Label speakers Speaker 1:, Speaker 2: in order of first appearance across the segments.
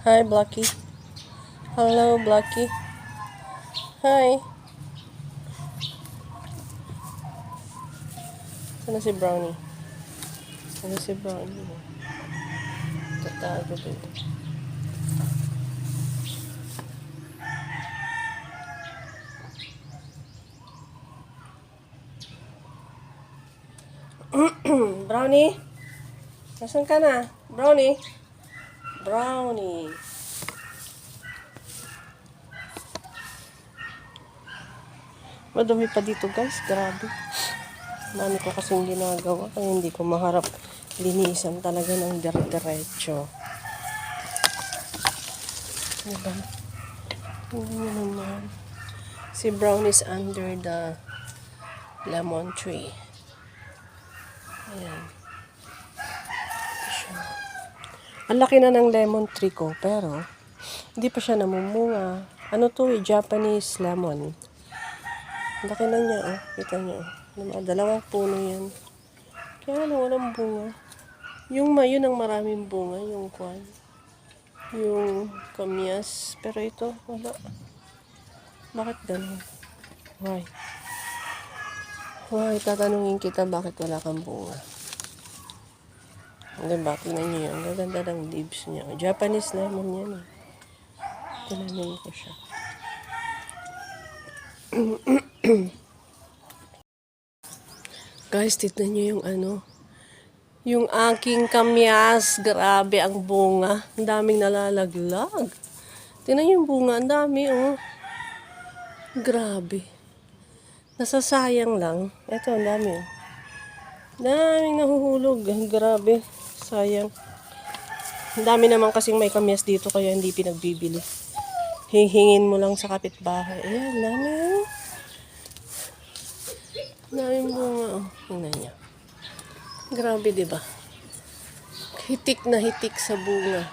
Speaker 1: Hi, Blocky. Hello, Blocky. Hi. Sana si Brownie? Sana si Brownie? Tatago din. Brownie? Nasaan ka na? Brownie? Brownie. Madumi pa dito, guys. Grabe. Mami ko kasing ginagawa kaya hindi ko maharap linisan talaga ng dire-diretso. Diba? Hindi nyo naman. Si Brown is under the lemon tree. Ayan. Ang laki na ng lemon tree ko, pero hindi pa siya namumunga. Ano to eh, Japanese lemon. Ang laki na niya, oh. Kita niyo, oh. Dalawang puno yan. Kaya lang walang bunga. Yung yun ang maraming bunga, yung kwan. Yung kamyas. Pero ito, wala. Bakit ganun? Why? Why? Tatanungin kita bakit wala kang bunga. Diba? Tingnan nyo yun. Gaganda ng leaves niya. Japanese lemon yan eh. Tinanin ko siya. Guys, tignan nyo yung ano. Yung aking kamyas. Grabe ang bunga. Ang daming nalalaglag. Tignan yung bunga. Ang dami oh. Grabe. Nasasayang lang. Ito, ang dami oh. Daming nahuhulog. Grabe. Sayang. Ang dami naman kasing may kamyas dito kaya hindi pinagbibili. Hihingin mo lang sa kapitbahay. Ayan, dami oh. Daming bunga oh. Tingnan niya. Grabe, diba? Hitik na hitik sa bunga.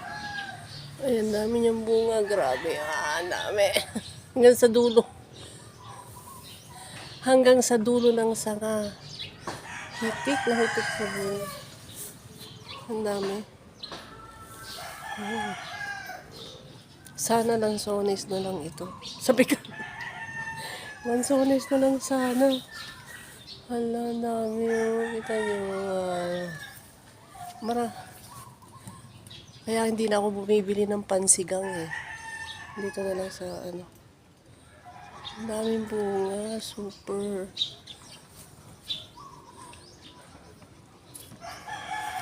Speaker 1: Ayan, dami niyang bunga. Grabe. Dami. Hanggang sa dulo. Hanggang sa dulo ng sanga. Hitik na hitik sa bunga. Ang dami. Oh. Sana lansones na lang ito. Sabi ka. Lansones na lang sana. Hala, dami oh. Kita nyo. Kaya hindi na ako bumibili ng pansigang eh. Dito na lang sa ano. Ang daming bunga. Super.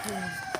Speaker 1: Ayan.